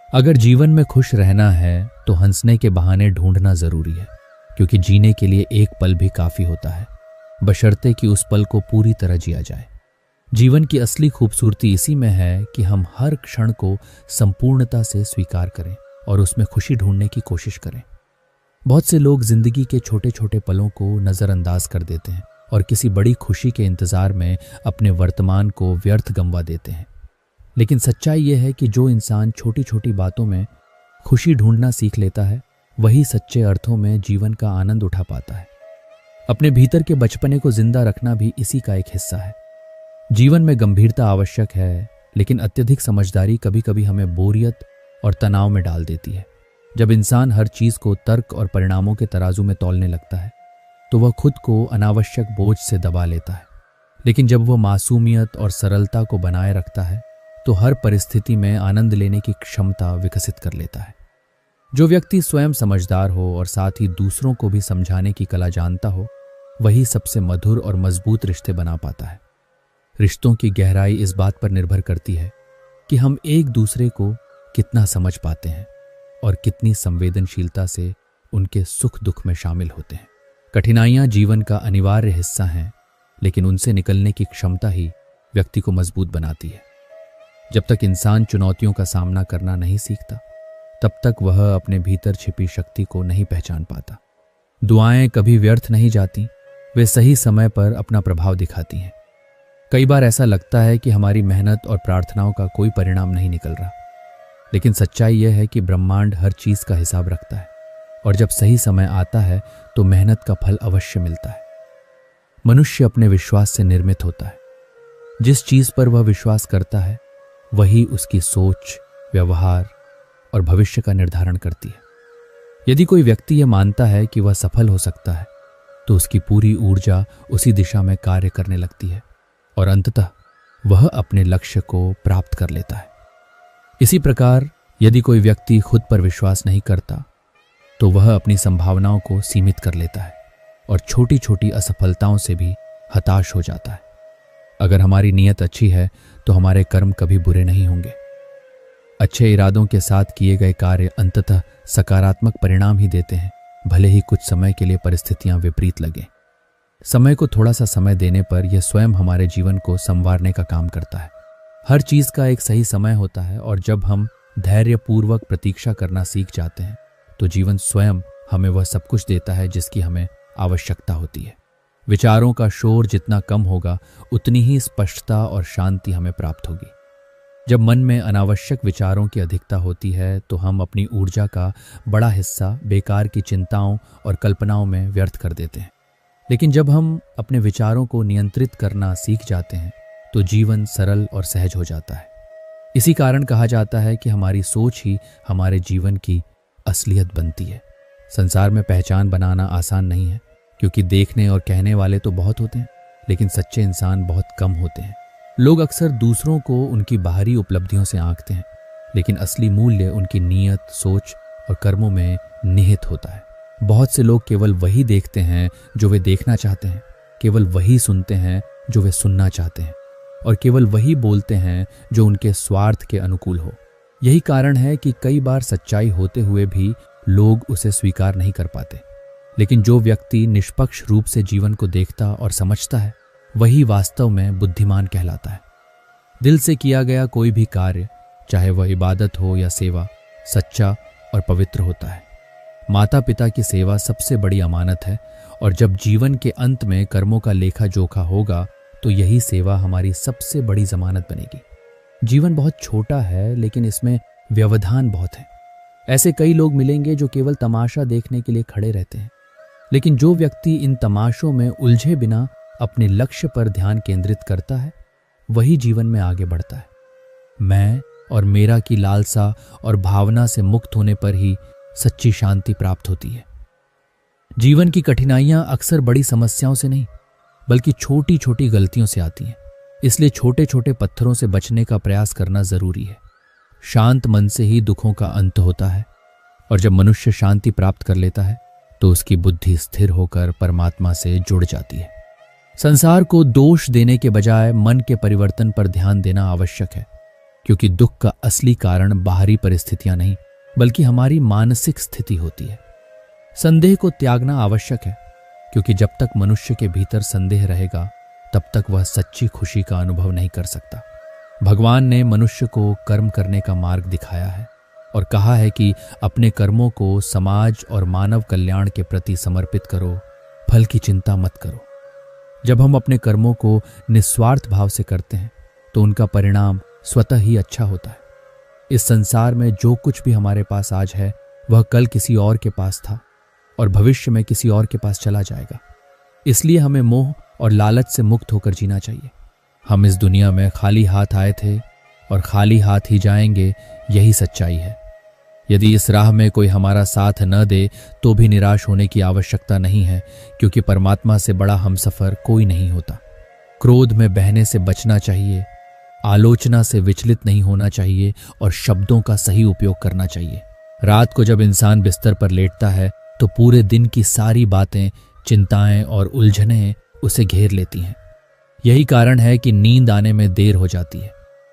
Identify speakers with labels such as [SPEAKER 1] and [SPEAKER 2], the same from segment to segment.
[SPEAKER 1] अगर जीवन में खुश रहना है तो हंसने के बहाने ढूंढना जरूरी है, क्योंकि जीने के लिए एक पल भी काफी होता है, बशर्ते कि उस पल को पूरी तरह जिया जाए। जीवन की असली खूबसूरती इसी में है कि हम हर क्षण को संपूर्णता से स्वीकार करें और उसमें खुशी ढूंढने की कोशिश करें। बहुत से लोग जिंदगी के छोटे छोटे पलों को नजरअंदाज कर देते हैं और किसी बड़ी खुशी के इंतजार में अपने वर्तमान को व्यर्थ गंवा देते हैं। लेकिन सच्चाई यह है कि जो इंसान छोटी छोटी बातों में खुशी ढूंढना सीख लेता है, वही सच्चे अर्थों में जीवन का आनंद उठा पाता है। अपने भीतर के बचपने को जिंदा रखना भी इसी का एक हिस्सा है। जीवन में गंभीरता आवश्यक है, लेकिन अत्यधिक समझदारी कभी कभी हमें बोरियत और तनाव में डाल देती है। जब इंसान हर चीज को तर्क और परिणामों के तराजू में तौलने लगता है तो वह खुद को अनावश्यक बोझ से दबा लेता है। लेकिन जब वह मासूमियत और सरलता को बनाए रखता है तो हर परिस्थिति में आनंद लेने की क्षमता विकसित कर लेता है। जो व्यक्ति स्वयं समझदार हो और साथ ही दूसरों को भी समझाने की कला जानता हो, वही सबसे मधुर और मजबूत रिश्ते बना पाता है। रिश्तों की गहराई इस बात पर निर्भर करती है कि हम एक दूसरे को कितना समझ पाते हैं और कितनी संवेदनशीलता से उनके सुख दुख में शामिल होते हैं। कठिनाइयां जीवन का अनिवार्य हिस्सा हैं, लेकिन उनसे निकलने की क्षमता ही व्यक्ति को मजबूत बनाती है। जब तक इंसान चुनौतियों का सामना करना नहीं सीखता, तब तक वह अपने भीतर छिपी शक्ति को नहीं पहचान पाता। दुआएं कभी व्यर्थ नहीं जाती, वे सही समय पर अपना प्रभाव दिखाती हैं। कई बार ऐसा लगता है कि हमारी मेहनत और प्रार्थनाओं का कोई परिणाम नहीं निकल रहा, लेकिन सच्चाई यह है कि ब्रह्मांड हर चीज का हिसाब रखता है और जब सही समय आता है तो मेहनत का फल अवश्य मिलता है। मनुष्य अपने विश्वास से निर्मित होता है। जिस चीज पर वह विश्वास करता है वही उसकी सोच, व्यवहार और भविष्य का निर्धारण करती है। यदि कोई व्यक्ति यह मानता है कि वह सफल हो सकता है तो उसकी पूरी ऊर्जा उसी दिशा में कार्य करने लगती है और अंततः वह अपने लक्ष्य को प्राप्त कर लेता है। इसी प्रकार यदि कोई व्यक्ति खुद पर विश्वास नहीं करता तो वह अपनी संभावनाओं को सीमित कर लेता है और छोटी छोटी असफलताओं से भी हताश हो जाता है। अगर हमारी नीयत अच्छी है तो हमारे कर्म कभी बुरे नहीं होंगे। अच्छे इरादों के साथ किए गए कार्य अंततः सकारात्मक परिणाम ही देते हैं, भले ही कुछ समय के लिए परिस्थितियां विपरीत लगें। समय को थोड़ा सा समय देने पर यह स्वयं हमारे जीवन को संवारने का काम करता है। हर चीज का एक सही समय होता है और जब हम धैर्यपूर्वक प्रतीक्षा करना सीख जाते हैं तो जीवन स्वयं हमें वह सब कुछ देता है जिसकी हमें आवश्यकता होती है। विचारों का शोर जितना कम होगा, उतनी ही स्पष्टता और शांति हमें प्राप्त होगी। जब मन में अनावश्यक विचारों की अधिकता होती है तो हम अपनी ऊर्जा का बड़ा हिस्सा बेकार की चिंताओं और कल्पनाओं में व्यर्थ कर देते हैं। लेकिन जब हम अपने विचारों को नियंत्रित करना सीख जाते हैं तो जीवन सरल और सहज हो जाता है। इसी कारण कहा जाता है कि हमारी सोच ही हमारे जीवन की असलियत बनती है। संसार में पहचान बनाना आसान नहीं है, क्योंकि देखने और कहने वाले तो बहुत होते हैं, लेकिन सच्चे इंसान बहुत कम होते हैं। लोग अक्सर दूसरों को उनकी बाहरी उपलब्धियों से आंकते हैं, लेकिन असली मूल्य उनकी नीयत, सोच और कर्मों में निहित होता है। बहुत से लोग केवल वही देखते हैं जो वे देखना चाहते हैं, केवल वही सुनते हैं जो वे सुनना चाहते हैं और केवल वही बोलते हैं जो उनके स्वार्थ के अनुकूल हो। यही कारण है कि कई बार सच्चाई होते हुए भी लोग उसे स्वीकार नहीं कर पाते। लेकिन जो व्यक्ति निष्पक्ष रूप से जीवन को देखता और समझता है, वही वास्तव में बुद्धिमान कहलाता है। दिल से किया गया कोई भी कार्य, चाहे वह इबादत हो या सेवा, सच्चा और पवित्र होता है। माता पिता की सेवा सबसे बड़ी अमानत है और जब जीवन के अंत में कर्मों का लेखा जोखा होगा तो यही सेवा हमारी सबसे बड़ी जमानत बनेगी। जीवन बहुत छोटा है, लेकिन इसमें व्यवधान बहुत है। ऐसे कई लोग मिलेंगे जो केवल तमाशा देखने के लिए खड़े रहते हैं, लेकिन जो व्यक्ति इन तमाशों में उलझे बिना अपने लक्ष्य पर ध्यान केंद्रित करता है, वही जीवन में आगे बढ़ता है। मैं और मेरा की लालसा और भावना से मुक्त होने पर ही सच्ची शांति प्राप्त होती है। जीवन की कठिनाइयां अक्सर बड़ी समस्याओं से नहीं, बल्कि छोटी छोटी गलतियों से आती हैं। इसलिए छोटे छोटे पत्थरों से बचने का प्रयास करना जरूरी है। शांत मन से ही दुखों का अंत होता है और जब मनुष्य शांति प्राप्त कर लेता है तो उसकी बुद्धि स्थिर होकर परमात्मा से जुड़ जाती है। संसार को दोष देने के बजाय मन के परिवर्तन पर ध्यान देना आवश्यक है, क्योंकि दुख का असली कारण बाहरी परिस्थितियां नहीं बल्कि हमारी मानसिक स्थिति होती है। संदेह को त्यागना आवश्यक है, क्योंकि जब तक मनुष्य के भीतर संदेह रहेगा तब तक वह सच्ची खुशी का अनुभव नहीं कर सकता। भगवान ने मनुष्य को कर्म करने का मार्ग दिखाया है और कहा है कि अपने कर्मों को समाज और मानव कल्याण के प्रति समर्पित करो, फल की चिंता मत करो। जब हम अपने कर्मों को निस्वार्थ भाव से करते हैं तो उनका परिणाम स्वतः ही अच्छा होता है। इस संसार में जो कुछ भी हमारे पास आज है वह कल किसी और के पास था और भविष्य में किसी और के पास चला जाएगा। इसलिए हमें मोह और लालच से मुक्त होकर जीना चाहिए। हम इस दुनिया में खाली हाथ आए थे और खाली हाथ ही जाएंगे, यही सच्चाई है। यदि इस राह में कोई हमारा साथ न दे तो भी निराश होने की आवश्यकता नहीं है, क्योंकि परमात्मा से बड़ा हमसफर कोई नहीं होता। क्रोध में बहने से बचना चाहिए, आलोचना से विचलित नहीं होना चाहिए और शब्दों का सही उपयोग करना चाहिए। रात को जब इंसान बिस्तर पर लेटता है तो पूरे दिन की सारी बातें, चिंताएं और उलझनें उसे घेर लेती हैं। यही कारण है कि नींद आने में देर हो जाती है।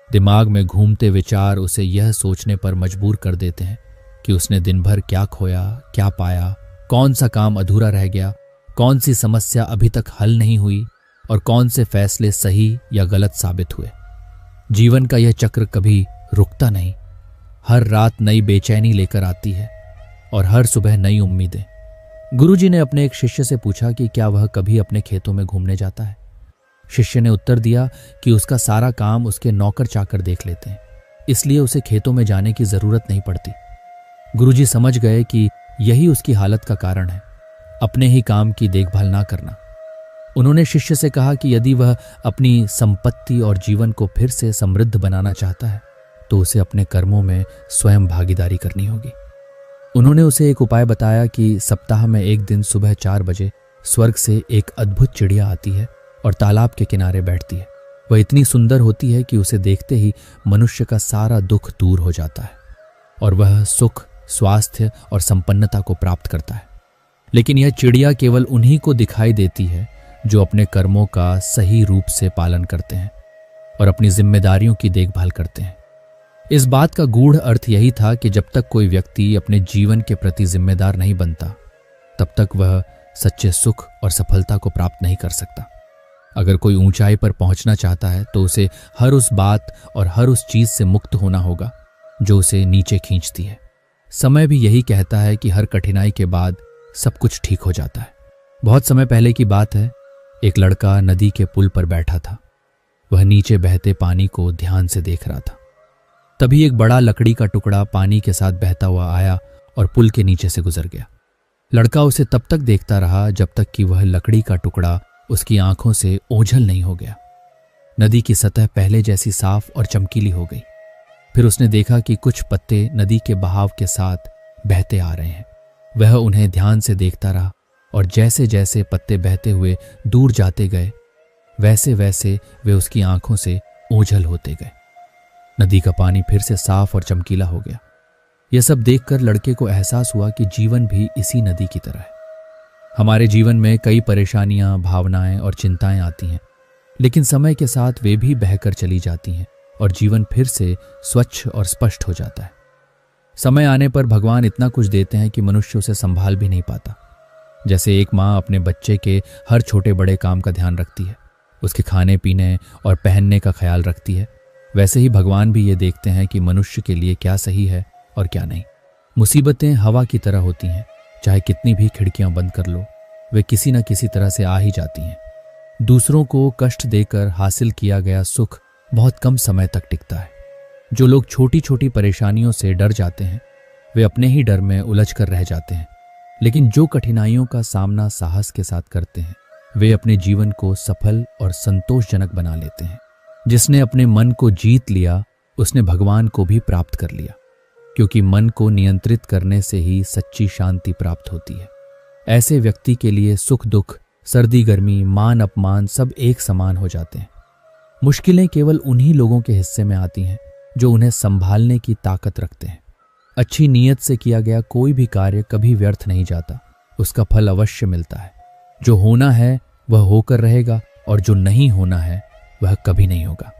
[SPEAKER 1] दिमाग में घूमते विचार उसे यह सोचने पर मजबूर कर देते हैं कि उसने दिन भर क्या खोया, क्या पाया, कौन सा काम अधूरा रह गया, कौन सी समस्या अभी तक हल नहीं हुई और कौन से फैसले सही या गलत साबित हुए। जीवन का यह चक्र कभी रुकता नहीं। हर रात नई बेचैनी लेकर आती है और हर सुबह नई उम्मीदें। गुरुजी ने अपने एक शिष्य से पूछा कि क्या वह कभी अपने खेतों में घूमने जाता है। शिष्य ने उत्तर दिया कि उसका सारा काम उसके नौकर चाकर देख लेते हैं, इसलिए उसे खेतों में जाने की जरूरत नहीं पड़ती। गुरुजी समझ गए कि यही उसकी हालत का कारण है, अपने ही काम की देखभाल ना करना। उन्होंने शिष्य से कहा कि यदि वह अपनी संपत्ति और जीवन को फिर से समृद्ध बनाना चाहता है तो उसे अपने कर्मों में स्वयं भागीदारी करनी होगी। उन्होंने उसे एक उपाय बताया कि सप्ताह में एक दिन सुबह 4 बजे स्वर्ग से एक अद्भुत चिड़िया आती है और तालाब के किनारे बैठती है। वह इतनी सुंदर होती है कि उसे देखते ही मनुष्य का सारा दुख दूर हो जाता है और वह सुख, स्वास्थ्य और संपन्नता को प्राप्त करता है। लेकिन यह चिड़िया केवल उन्हीं को दिखाई देती है जो अपने कर्मों का सही रूप से पालन करते हैं और अपनी जिम्मेदारियों की देखभाल करते हैं। इस बात का गूढ़ अर्थ यही था कि जब तक कोई व्यक्ति अपने जीवन के प्रति जिम्मेदार नहीं बनता तब तक वह सच्चे सुख और सफलता को प्राप्त नहीं कर सकता। अगर कोई ऊंचाई पर पहुंचना चाहता है तो उसे हर उस बात और हर उस चीज से मुक्त होना होगा जो उसे नीचे खींचती है। समय भी यही कहता है कि हर कठिनाई के बाद सब कुछ ठीक हो जाता है। बहुत समय पहले की बात है, एक लड़का नदी के पुल पर बैठा था। वह नीचे बहते पानी को ध्यान से देख रहा था। तभी एक बड़ा लकड़ी का टुकड़ा पानी के साथ बहता हुआ आया और पुल के नीचे से गुजर गया। लड़का उसे तब तक देखता रहा जब तक कि वह लकड़ी का टुकड़ा उसकी आंखों से ओझल नहीं हो गया। नदी की सतह पहले जैसी साफ और चमकीली हो गई। फिर उसने देखा कि कुछ पत्ते नदी के बहाव के साथ बहते आ रहे हैं। वह उन्हें ध्यान से देखता रहा और जैसे जैसे पत्ते बहते हुए दूर जाते गए वैसे वैसे वे उसकी आंखों से ओझल होते गए। नदी का पानी फिर से साफ और चमकीला हो गया। यह सब देखकर लड़के को एहसास हुआ कि जीवन भी इसी नदी की तरह है। हमारे जीवन में कई परेशानियां, भावनाएं और चिंताएं आती हैं, लेकिन समय के साथ वे भी बहकर चली जाती हैं और जीवन फिर से स्वच्छ और स्पष्ट हो जाता है। समय आने पर भगवान इतना कुछ देते हैं कि मनुष्य उसे संभाल भी नहीं पाता। जैसे एक माँ अपने बच्चे के हर छोटे बड़े काम का ध्यान रखती है, उसके खाने पीने और पहनने का ख्याल रखती है, वैसे ही भगवान भी ये देखते हैं कि मनुष्य के लिए क्या सही है और क्या नहीं। मुसीबतें हवा की तरह होती हैं, चाहे कितनी भी खिड़कियां बंद कर लो, वे किसी न किसी तरह से आ ही जाती हैं। दूसरों को कष्ट देकर हासिल किया गया सुख बहुत कम समय तक टिकता है। जो लोग छोटी छोटी परेशानियों से डर जाते हैं वे अपने ही डर में उलझ कर रह जाते हैं, लेकिन जो कठिनाइयों का सामना साहस के साथ करते हैं वे अपने जीवन को सफल और संतोषजनक बना लेते हैं। जिसने अपने मन को जीत लिया उसने भगवान को भी प्राप्त कर लिया, क्योंकि मन को नियंत्रित करने से ही सच्ची शांति प्राप्त होती है। ऐसे व्यक्ति के लिए सुख दुख, सर्दी गर्मी, मान अपमान सब एक समान हो जाते हैं। मुश्किलें केवल उन्हीं लोगों के हिस्से में आती हैं जो उन्हें संभालने की ताकत रखते हैं। अच्छी नीयत से किया गया कोई भी कार्य कभी व्यर्थ नहीं जाता, उसका फल अवश्य मिलता है। जो होना है वह होकर रहेगा और जो नहीं होना है वह कभी नहीं होगा।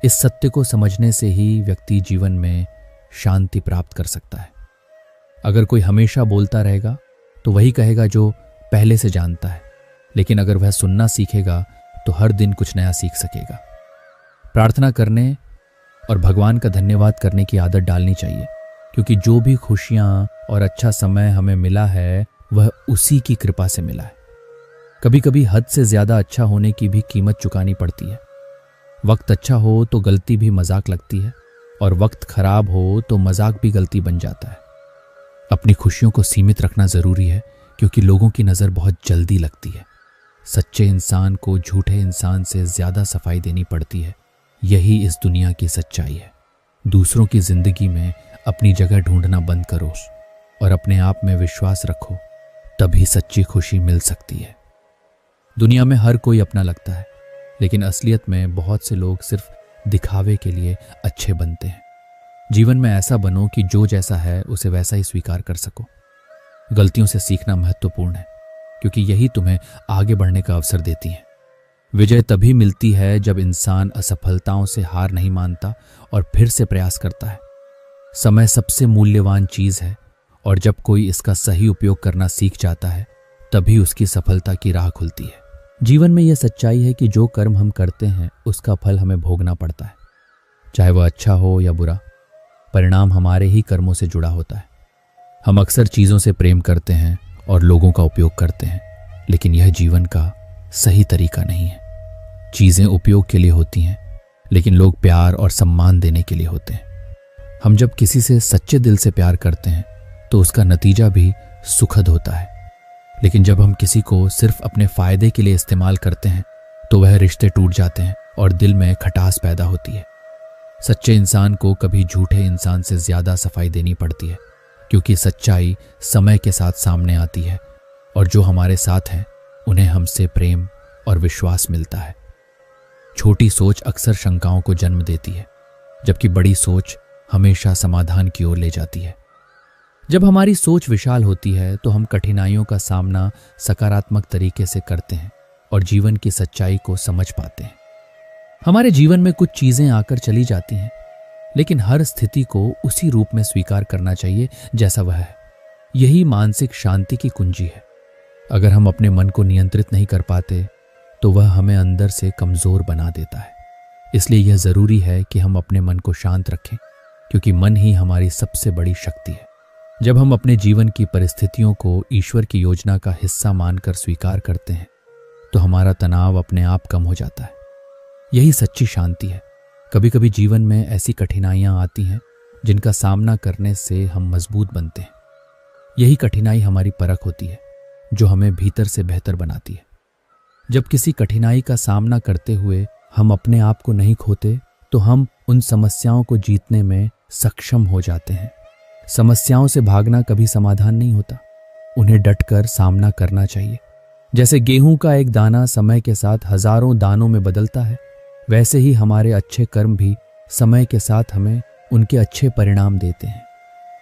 [SPEAKER 1] इस सत्य को समझने से ही व्यक्ति जीवन में शांति प्राप्त कर सकता है। अगर कोई हमेशा बोलता रहेगा तो वही कहेगा जो पहले से जानता है, लेकिन अगर वह सुनना सीखेगा तो हर दिन कुछ नया सीख सकेगा। प्रार्थना करने और भगवान का धन्यवाद करने की आदत डालनी चाहिए, क्योंकि जो भी खुशियां और अच्छा समय हमें मिला है वह उसी की कृपा से मिला है। कभी कभी हद से ज्यादा अच्छा होने की भी कीमत चुकानी पड़ती है। वक्त अच्छा हो तो गलती भी मजाक लगती है, और वक्त खराब हो तो मजाक भी गलती बन जाता है। अपनी खुशियों को सीमित रखना जरूरी है, क्योंकि लोगों की नजर बहुत जल्दी लगती है। सच्चे इंसान को झूठे इंसान से ज्यादा सफाई देनी पड़ती है। यही इस दुनिया की सच्चाई है। दूसरों की जिंदगी में अपनी जगह ढूंढना बंद करो और अपने आप में विश्वास रखो, तभी सच्ची खुशी मिल सकती है। दुनिया में हर कोई अपना लगता है, लेकिन असलियत में बहुत से लोग सिर्फ दिखावे के लिए अच्छे बनते हैं। जीवन में ऐसा बनो कि जो जैसा है उसे वैसा ही स्वीकार कर सको। गलतियों से सीखना महत्वपूर्ण है, क्योंकि यही तुम्हें आगे बढ़ने का अवसर देती है। विजय तभी मिलती है जब इंसान असफलताओं से हार नहीं मानता और फिर से प्रयास करता है। समय सबसे मूल्यवान चीज है, और जब कोई इसका सही उपयोग करना सीख जाता है तभी उसकी सफलता की राह खुलती है। जीवन में यह सच्चाई है कि जो कर्म हम करते हैं उसका फल हमें भोगना पड़ता है, चाहे वह अच्छा हो या बुरा। परिणाम हमारे ही कर्मों से जुड़ा होता है। हम अक्सर चीजों से प्रेम करते हैं और लोगों का उपयोग करते हैं, लेकिन यह जीवन का सही तरीका नहीं है। चीजें उपयोग के लिए होती हैं, लेकिन लोग प्यार और सम्मान देने के लिए होते हैं। हम जब किसी से सच्चे दिल से प्यार करते हैं तो उसका नतीजा भी सुखद होता है, लेकिन जब हम किसी को सिर्फ अपने फायदे के लिए इस्तेमाल करते हैं तो वह रिश्ते टूट जाते हैं और दिल में खटास पैदा होती है। सच्चे इंसान को कभी झूठे इंसान से ज्यादा सफाई देनी पड़ती है, क्योंकि सच्चाई समय के साथ सामने आती है, और जो हमारे साथ हैं उन्हें हमसे प्रेम और विश्वास मिलता है। छोटी सोच अक्सर शंकाओं को जन्म देती है, जबकि बड़ी सोच हमेशा समाधान की ओर ले जाती है। जब हमारी सोच विशाल होती है तो हम कठिनाइयों का सामना सकारात्मक तरीके से करते हैं और जीवन की सच्चाई को समझ पाते हैं। हमारे जीवन में कुछ चीजें आकर चली जाती हैं, लेकिन हर स्थिति को उसी रूप में स्वीकार करना चाहिए जैसा वह है। यही मानसिक शांति की कुंजी है। अगर हम अपने मन को नियंत्रित नहीं कर पाते तो वह हमें अंदर से कमजोर बना देता है। इसलिए यह जरूरी है कि हम अपने मन को शांत रखें, क्योंकि मन ही हमारी सबसे बड़ी शक्ति है। जब हम अपने जीवन की परिस्थितियों को ईश्वर की योजना का हिस्सा मानकर स्वीकार करते हैं तो हमारा तनाव अपने आप कम हो जाता है। यही सच्ची शांति है। कभी कभी जीवन में ऐसी कठिनाइयां आती हैं जिनका सामना करने से हम मजबूत बनते हैं। यही कठिनाई हमारी परख होती है, जो हमें भीतर से बेहतर बनाती है। जब किसी कठिनाई का सामना करते हुए हम अपने आप को नहीं खोते तो हम उन समस्याओं को जीतने में सक्षम हो जाते हैं। समस्याओं से भागना कभी समाधान नहीं होता, उन्हें डटकर सामना करना चाहिए। जैसे गेहूं का एक दाना समय के साथ हजारों दानों में बदलता है, वैसे ही हमारे अच्छे कर्म भी समय के साथ हमें उनके अच्छे परिणाम देते हैं।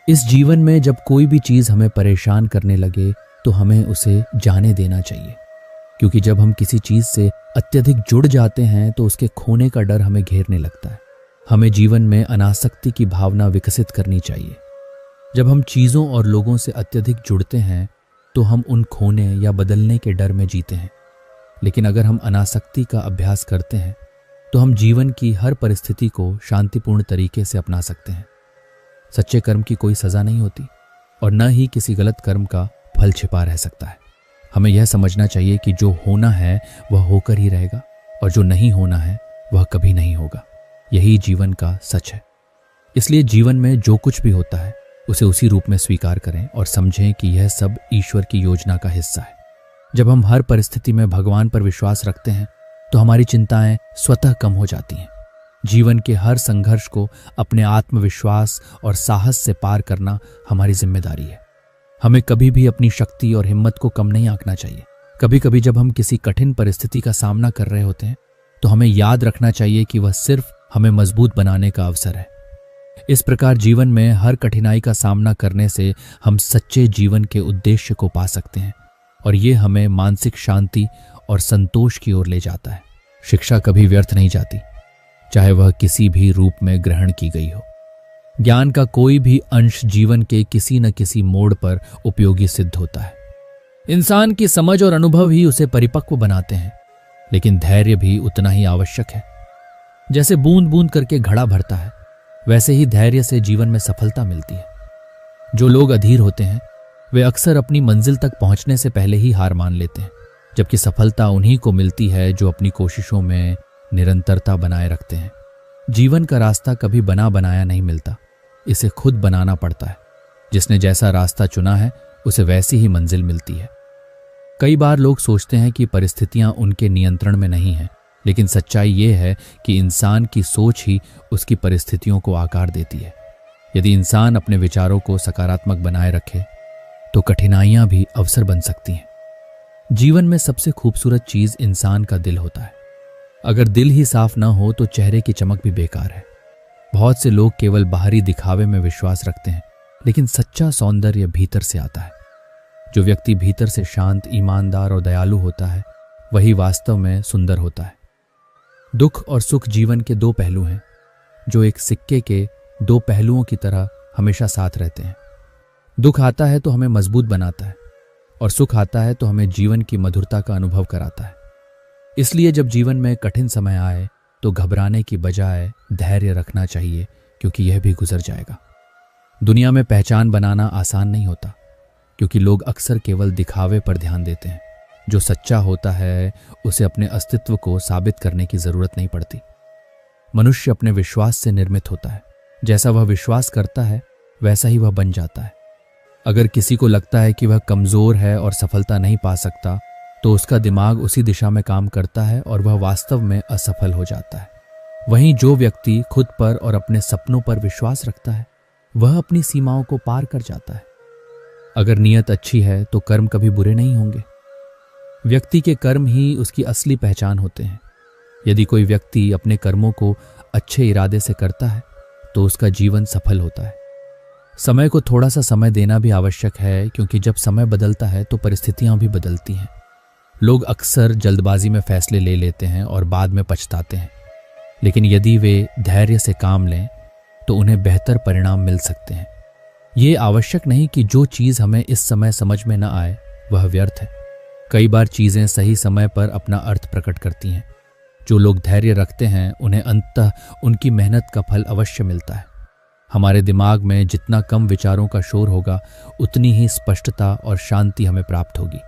[SPEAKER 1] इस जीवन में जब कोई भी चीज हमें परेशान करने लगे तो हमें उसे जाने देना चाहिए, क्योंकि जब हम किसी चीज से अत्यधिक जुड़ जाते हैं तो उसके खोने का डर हमें घेरने लगता है। हमें जीवन में अनासक्ति की भावना विकसित करनी चाहिए। जब हम चीजों और लोगों से अत्यधिक जुड़ते हैं तो हम उन खोने या बदलने के डर में जीते हैं, लेकिन अगर हम अनासक्ति का अभ्यास करते हैं तो हम जीवन की हर परिस्थिति को शांतिपूर्ण तरीके से अपना सकते हैं। सच्चे कर्म की कोई सजा नहीं होती और न ही किसी गलत कर्म का फल छिपा रह सकता है। हमें यह समझना चाहिए कि जो होना है वह होकर ही रहेगा और जो नहीं होना है वह कभी नहीं होगा। यही जीवन का सच है। इसलिए जीवन में जो कुछ भी होता है उसे उसी रूप में स्वीकार करें और समझें कि यह सब ईश्वर की योजना का हिस्सा है। जब हम हर परिस्थिति में भगवान पर विश्वास रखते हैं तो हमारी चिंताएं स्वतः कम हो जाती हैं। जीवन के हर संघर्ष को अपने आत्मविश्वास और साहस से पार करना हमारी जिम्मेदारी है। हमें कभी भी अपनी शक्ति और हिम्मत को कम नहीं आंकना चाहिए। कभी कभी जब हम किसी कठिन परिस्थिति का सामना कर रहे होते हैं तो हमें याद रखना चाहिए कि वह सिर्फ हमें मजबूत बनाने का अवसर है। इस प्रकार जीवन में हर कठिनाई का सामना करने से हम सच्चे जीवन के उद्देश्य को पा सकते हैं और ये हमें मानसिक शांति और संतोष की ओर ले जाता है। शिक्षा कभी व्यर्थ नहीं जाती। चाहे वह किसी भी रूप में ग्रहण की गई हो। ज्ञान का कोई भी अंश जीवन के किसी न किसी मोड़ पर उपयोगी सिद्ध होता है। इंसान की समझ और अनुभव ही उसे परिपक्व बनाते हैं, लेकिन धैर्य भी उतना ही आवश्यक है। जैसे बूंद बूंद करके घड़ा भरता है, वैसे ही धैर्य से जीवन में सफलता मिलती है। जो लोग अधीर होते हैं वे अक्सर अपनी मंजिल तक पहुंचने से पहले ही हार मान लेते हैं, जबकि सफलता उन्हीं को मिलती है जो अपनी कोशिशों में निरंतरता बनाए रखते हैं। जीवन का रास्ता कभी बना बनाया नहीं मिलता, इसे खुद बनाना पड़ता है। जिसने जैसा रास्ता चुना है उसे वैसी ही मंजिल मिलती है। कई बार लोग सोचते हैं कि परिस्थितियां उनके नियंत्रण में नहीं हैं, लेकिन सच्चाई ये है कि इंसान की सोच ही उसकी परिस्थितियों को आकार देती है। यदि इंसान अपने विचारों को सकारात्मक बनाए रखे तो कठिनाइयां भी अवसर बन सकती हैं। जीवन में सबसे खूबसूरत चीज इंसान का दिल होता है। अगर दिल ही साफ ना हो तो चेहरे की चमक भी बेकार है। बहुत से लोग केवल बाहरी दिखावे में विश्वास रखते हैं, लेकिन सच्चा सौंदर्य भीतर से आता है। जो व्यक्ति भीतर से शांत, ईमानदार और दयालु होता है वही वास्तव में सुंदर होता है। दुख और सुख जीवन के दो पहलू हैं, जो एक सिक्के के दो पहलुओं की तरह हमेशा साथ रहते हैं। दुख आता है तो हमें मजबूत बनाता है और सुख आता है तो हमें जीवन की मधुरता का अनुभव कराता है। इसलिए जब जीवन में कठिन समय आए तो घबराने की बजाय धैर्य रखना चाहिए, क्योंकि यह भी गुजर जाएगा। दुनिया में पहचान बनाना आसान नहीं होता, क्योंकि लोग अक्सर केवल दिखावे पर ध्यान देते हैं। जो सच्चा होता है उसे अपने अस्तित्व को साबित करने की जरूरत नहीं पड़ती। मनुष्य अपने विश्वास से निर्मित होता है। जैसा वह विश्वास करता है वैसा ही वह बन जाता है। अगर किसी को लगता है कि वह कमजोर है और सफलता नहीं पा सकता, तो उसका दिमाग उसी दिशा में काम करता है और वह वास्तव में असफल हो जाता है। वहीं जो व्यक्ति खुद पर और अपने सपनों पर विश्वास रखता है वह अपनी सीमाओं को पार कर जाता है। अगर नीयत अच्छी है तो कर्म कभी बुरे नहीं होंगे। व्यक्ति के कर्म ही उसकी असली पहचान होते हैं। यदि कोई व्यक्ति अपने कर्मों को अच्छे इरादे से करता है तो उसका जीवन सफल होता है। समय को थोड़ा सा समय देना भी आवश्यक है, क्योंकि जब समय बदलता है तो परिस्थितियां भी बदलती हैं। लोग अक्सर जल्दबाजी में फैसले ले लेते हैं और बाद में पछताते हैं, लेकिन यदि वे धैर्य से काम लें तो उन्हें बेहतर परिणाम मिल सकते हैं। ये आवश्यक नहीं कि जो चीज़ हमें इस समय समझ में न आए वह व्यर्थ है। कई बार चीज़ें सही समय पर अपना अर्थ प्रकट करती हैं। जो लोग धैर्य रखते हैं उन्हें अंततः उनकी मेहनत का फल अवश्य मिलता है। हमारे दिमाग में जितना कम विचारों का शोर होगा उतनी ही स्पष्टता और शांति हमें प्राप्त होगी।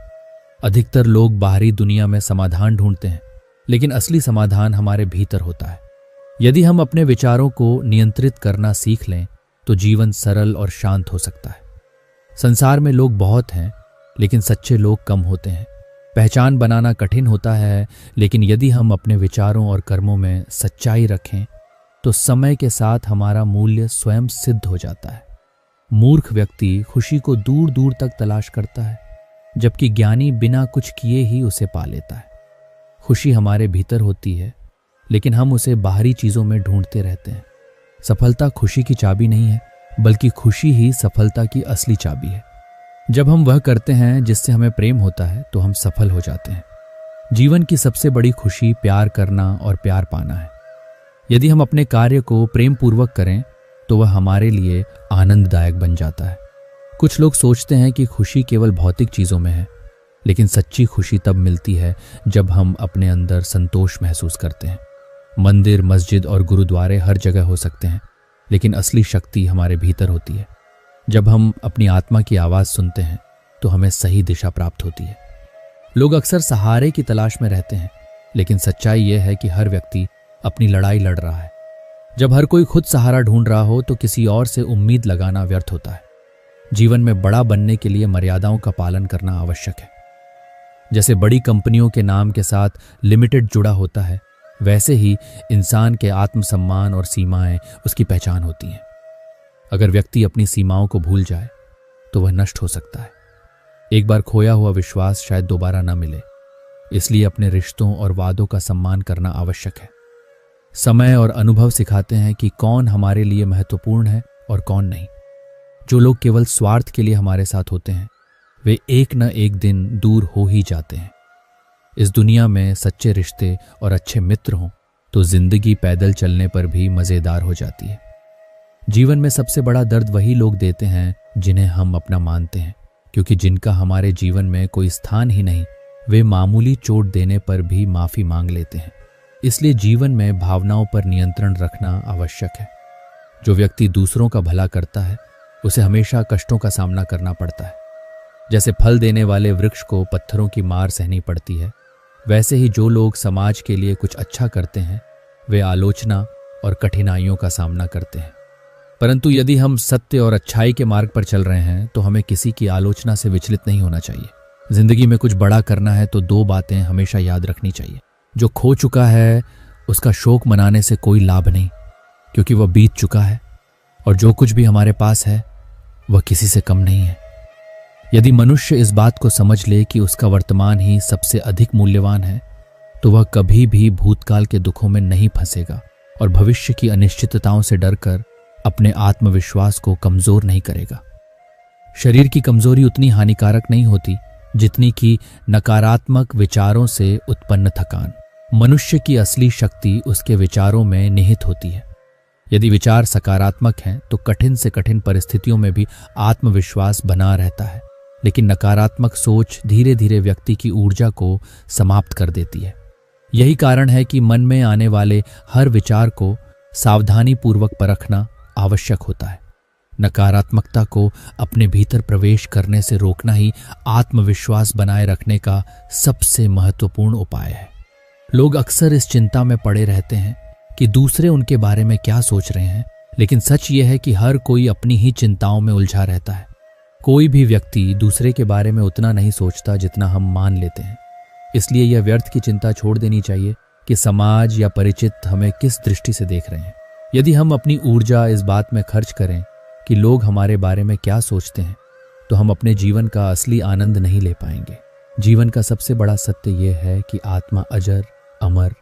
[SPEAKER 1] अधिकतर लोग बाहरी दुनिया में समाधान ढूंढते हैं, लेकिन असली समाधान हमारे भीतर होता है। यदि हम अपने विचारों को नियंत्रित करना सीख लें तो जीवन सरल और शांत हो सकता है। संसार में लोग बहुत हैं, लेकिन सच्चे लोग कम होते हैं। पहचान बनाना कठिन होता है, लेकिन यदि हम अपने विचारों और कर्मों में सच्चाई रखें तो समय के साथ हमारा मूल्य स्वयं सिद्ध हो जाता है। मूर्ख व्यक्ति खुशी को दूर दूर तक तलाश करता है, जबकि ज्ञानी बिना कुछ किए ही उसे पा लेता है। खुशी हमारे भीतर होती है, लेकिन हम उसे बाहरी चीजों में ढूंढते रहते हैं। सफलता खुशी की चाबी नहीं है, बल्कि खुशी ही सफलता की असली चाबी है। जब हम वह करते हैं जिससे हमें प्रेम होता है तो हम सफल हो जाते हैं। जीवन की सबसे बड़ी खुशी प्यार करना और प्यार पाना है। यदि हम अपने कार्य को प्रेम पूर्वक करें तो वह हमारे लिए आनंददायक बन जाता है। कुछ लोग सोचते हैं कि खुशी केवल भौतिक चीजों में है, लेकिन सच्ची खुशी तब मिलती है जब हम अपने अंदर संतोष महसूस करते हैं। मंदिर, मस्जिद और गुरुद्वारे हर जगह हो सकते हैं, लेकिन असली शक्ति हमारे भीतर होती है। जब हम अपनी आत्मा की आवाज सुनते हैं तो हमें सही दिशा प्राप्त होती है। लोग अक्सर सहारे की तलाश में रहते हैं, लेकिन सच्चाई यह है कि हर व्यक्ति अपनी लड़ाई लड़ रहा है। जब हर कोई खुद सहारा ढूंढ रहा हो तो किसी और से उम्मीद लगाना व्यर्थ होता है। जीवन में बड़ा बनने के लिए मर्यादाओं का पालन करना आवश्यक है। जैसे बड़ी कंपनियों के नाम के साथ लिमिटेड जुड़ा होता है, वैसे ही इंसान के आत्मसम्मान और सीमाएं उसकी पहचान होती हैं। अगर व्यक्ति अपनी सीमाओं को भूल जाए तो वह नष्ट हो सकता है। एक बार खोया हुआ विश्वास शायद दोबारा न मिले, इसलिए अपने रिश्तों और वादों का सम्मान करना आवश्यक है। समय और अनुभव सिखाते हैं कि कौन हमारे लिए महत्वपूर्ण है और कौन नहीं। जो लोग केवल स्वार्थ के लिए हमारे साथ होते हैं वे एक न एक दिन दूर हो ही जाते हैं। इस दुनिया में सच्चे रिश्ते और अच्छे मित्र हों तो जिंदगी पैदल चलने पर भी मजेदार हो जाती है। जीवन में सबसे बड़ा दर्द वही लोग देते हैं जिन्हें हम अपना मानते हैं, क्योंकि जिनका हमारे जीवन में कोई स्थान ही नहीं, वे मामूली चोट देने पर भी माफी मांग लेते हैं। इसलिए जीवन में भावनाओं पर नियंत्रण रखना आवश्यक है। जो व्यक्ति दूसरों का भला करता है उसे हमेशा कष्टों का सामना करना पड़ता है। जैसे फल देने वाले वृक्ष को पत्थरों की मार सहनी पड़ती है, वैसे ही जो लोग समाज के लिए कुछ अच्छा करते हैं वे आलोचना और कठिनाइयों का सामना करते हैं। परंतु यदि हम सत्य और अच्छाई के मार्ग पर चल रहे हैं तो हमें किसी की आलोचना से विचलित नहीं होना चाहिए। जिंदगी में कुछ बड़ा करना है तो 2 बातें हमेशा याद रखनी चाहिए। जो खो चुका है उसका शोक मनाने से कोई लाभ नहीं, क्योंकि वह बीत चुका है, और जो कुछ भी हमारे पास है वह किसी से कम नहीं है। यदि मनुष्य इस बात को समझ ले कि उसका वर्तमान ही सबसे अधिक मूल्यवान है, तो वह कभी भी भूतकाल के दुखों में नहीं फंसेगा और भविष्य की अनिश्चितताओं से डरकर अपने आत्मविश्वास को कमजोर नहीं करेगा। शरीर की कमजोरी उतनी हानिकारक नहीं होती जितनी कि नकारात्मक विचारों से उत्पन्न थकान। मनुष्य की असली शक्ति उसके विचारों में निहित होती है। यदि विचार सकारात्मक हैं तो कठिन से कठिन परिस्थितियों में भी आत्मविश्वास बना रहता है, लेकिन नकारात्मक सोच धीरे धीरे व्यक्ति की ऊर्जा को समाप्त कर देती है। यही कारण है कि मन में आने वाले हर विचार को सावधानी पूर्वक परखना आवश्यक होता है। नकारात्मकता को अपने भीतर प्रवेश करने से रोकना ही आत्मविश्वास बनाए रखने का सबसे महत्वपूर्ण उपाय है। लोग अक्सर इस चिंता में पड़े रहते हैं कि दूसरे उनके बारे में क्या सोच रहे हैं, लेकिन सच यह है कि हर कोई अपनी ही चिंताओं में उलझा रहता है। कोई भी व्यक्ति दूसरे के बारे में उतना नहीं सोचता जितना हम मान लेते हैं। इसलिए यह व्यर्थ की चिंता छोड़ देनी चाहिए कि समाज या परिचित हमें किस दृष्टि से देख रहे हैं। यदि हम अपनी ऊर्जा इस बात में खर्च करें कि लोग हमारे बारे में क्या सोचते हैं, तो हम अपने जीवन का असली आनंद नहीं ले पाएंगे। जीवन का सबसे बड़ा सत्य यह है कि आत्मा अजर, अमर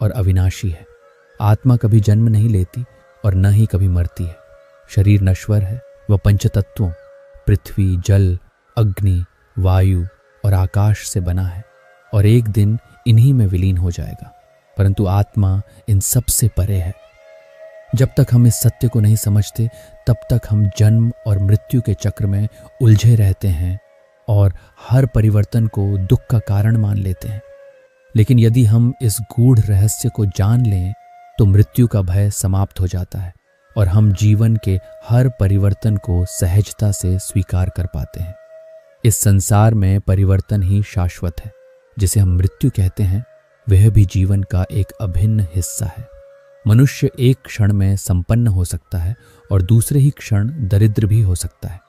[SPEAKER 1] और अविनाशी है। आत्मा कभी जन्म नहीं लेती और न ही कभी मरती है। शरीर नश्वर है, वह पंचतत्वों पृथ्वी, जल, अग्नि, वायु और आकाश से बना है और एक दिन इन्हीं में विलीन हो जाएगा। परंतु आत्मा इन सब से परे है। जब तक हम इस सत्य को नहीं समझते तब तक हम जन्म और मृत्यु के चक्र में उलझे रहते हैं और हर परिवर्तन को दुख का कारण मान लेते हैं। लेकिन यदि हम इस गूढ़ रहस्य को जान लें तो मृत्यु का भय समाप्त हो जाता है और हम जीवन के हर परिवर्तन को सहजता से स्वीकार कर पाते हैं। इस संसार में परिवर्तन ही शाश्वत है। जिसे हम मृत्यु कहते हैं वह भी जीवन का एक अभिन्न हिस्सा है। मनुष्य एक क्षण में संपन्न हो सकता है और दूसरे ही क्षण दरिद्र भी हो सकता है।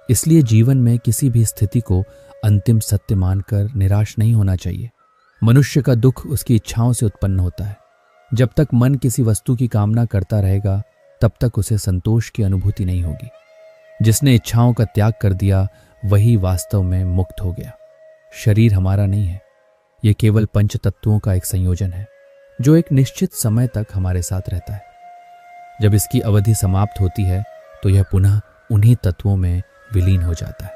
[SPEAKER 1] इसलिए जीवन में किसी भी स्थिति को अंतिम सत्य मानकर निराश नहीं होना चाहिए। मनुष्य का दुख उसकी इच्छाओं से उत्पन्न होता है। जब तक मन किसी वस्तु की कामना करता रहेगा तब तक उसे संतोष की अनुभूति नहीं होगी। जिसने इच्छाओं का त्याग कर दिया वही वास्तव में मुक्त हो गया। शरीर हमारा नहीं है, यह केवल पंच तत्वों का एक संयोजन है जो एक निश्चित समय तक हमारे साथ रहता है। जब इसकी अवधि समाप्त होती है तो यह पुनः उन्हीं तत्वों में विलीन हो जाता है।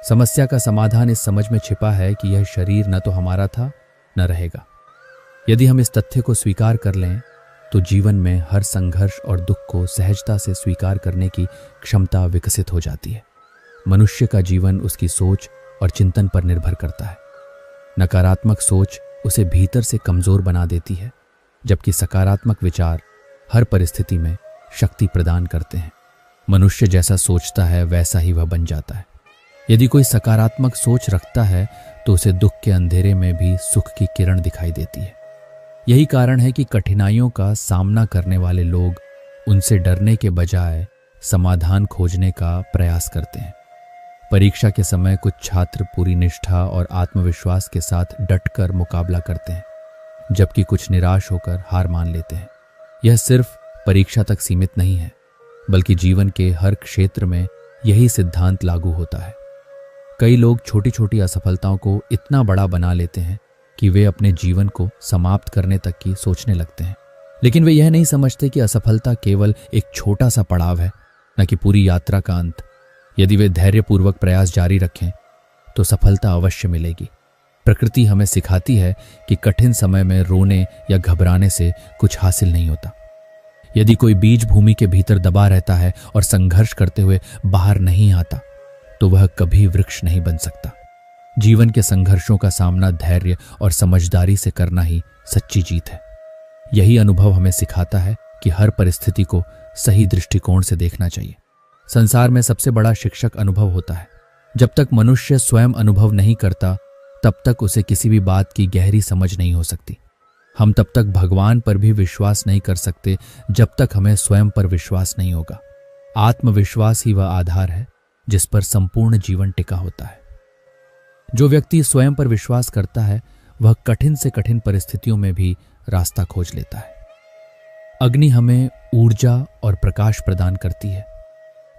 [SPEAKER 1] समस्या का समाधान इस समझ में छिपा है कि यह शरीर न तो हमारा था न रहेगा। यदि हम इस तथ्य को स्वीकार कर लें तो जीवन में हर संघर्ष और दुख को सहजता से स्वीकार करने की क्षमता विकसित हो जाती है। मनुष्य का जीवन उसकी सोच और चिंतन पर निर्भर करता है। नकारात्मक सोच उसे भीतर से कमजोर बना देती है, जबकि सकारात्मक विचार हर परिस्थिति में शक्ति प्रदान करते हैं। मनुष्य जैसा सोचता है वैसा ही वह बन जाता है। यदि कोई सकारात्मक सोच रखता है तो उसे दुख के अंधेरे में भी सुख की किरण दिखाई देती है। यही कारण है कि कठिनाइयों का सामना करने वाले लोग उनसे डरने के बजाय समाधान खोजने का प्रयास करते हैं। परीक्षा के समय कुछ छात्र पूरी निष्ठा और आत्मविश्वास के साथ डटकर मुकाबला करते हैं, जबकि कुछ निराश होकर हार मान लेते हैं। यह सिर्फ परीक्षा तक सीमित नहीं है, बल्कि जीवन के हर क्षेत्र में यही सिद्धांत लागू होता है। कई लोग छोटी छोटी असफलताओं को इतना बड़ा बना लेते हैं कि वे अपने जीवन को समाप्त करने तक की सोचने लगते हैं। लेकिन वे यह नहीं समझते कि असफलता केवल एक छोटा सा पड़ाव है, न कि पूरी यात्रा का अंत। यदि वे धैर्यपूर्वक प्रयास जारी रखें तो सफलता अवश्य मिलेगी, प्रकृति हमें सिखाती है कि कठिन समय में रोने या घबराने से कुछ हासिल नहीं होता। यदि कोई बीज भूमि के भीतर दबा रहता है और संघर्ष करते हुए बाहर नहीं आता, तो वह कभी वृक्ष नहीं बन सकता। जीवन के संघर्षों का सामना धैर्य और समझदारी से करना ही सच्ची जीत है। यही अनुभव हमें सिखाता है कि हर परिस्थिति को सही दृष्टिकोण से देखना चाहिए। संसार में सबसे बड़ा शिक्षक अनुभव होता है। जब तक मनुष्य स्वयं अनुभव नहीं करता, तब तक उसे किसी भी बात की गहरी समझ नहीं हो सकती। हम तब तक भगवान पर भी विश्वास नहीं कर सकते जब तक हमें स्वयं पर विश्वास नहीं होगा। आत्मविश्वास ही वह आधार है जिस पर संपूर्ण जीवन टिका होता है। जो व्यक्ति स्वयं पर विश्वास करता है, वह कठिन से कठिन परिस्थितियों में भी रास्ता खोज लेता है। अग्नि हमें ऊर्जा और प्रकाश प्रदान करती है,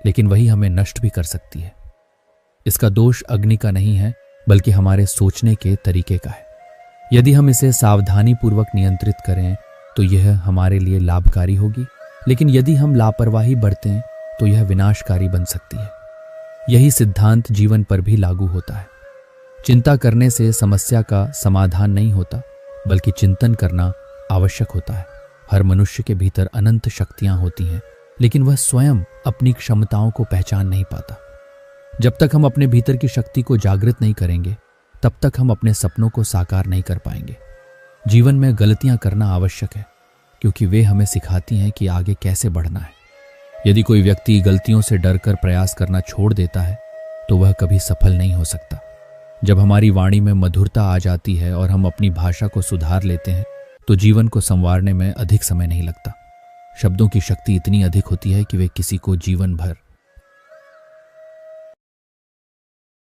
[SPEAKER 1] लेकिन वही हमें नष्ट भी कर सकती है। इसका दोष अग्नि का नहीं है, बल्कि हमारे सोचने के तरीके का है। यदि हम इसे सावधानी पूर्वक नियंत्रित करें तो यह हमारे लिए लाभकारी होगी, लेकिन यदि हम लापरवाही बरतें तो यह विनाशकारी बन सकती है। यही सिद्धांत जीवन पर भी लागू होता है। चिंता करने से समस्या का समाधान नहीं होता, बल्कि चिंतन करना आवश्यक होता है। हर मनुष्य के भीतर अनंत शक्तियां होती हैं, लेकिन वह स्वयं अपनी क्षमताओं को पहचान नहीं पाता। जब तक हम अपने भीतर की शक्ति को जागृत नहीं करेंगे, तब तक हम अपने सपनों को साकार नहीं कर पाएंगे। जीवन में गलतियां करना आवश्यक है, क्योंकि वे हमें सिखाती हैं कि आगे कैसे बढ़ना है। यदि कोई व्यक्ति गलतियों से डरकर प्रयास करना छोड़ देता है, तो वह कभी सफल नहीं हो सकता। जब हमारी वाणी में मधुरता आ जाती है और हम अपनी भाषा को सुधार लेते हैं, तो जीवन को संवारने में अधिक समय नहीं लगता। शब्दों की शक्ति इतनी अधिक होती है कि वे किसी को जीवन भर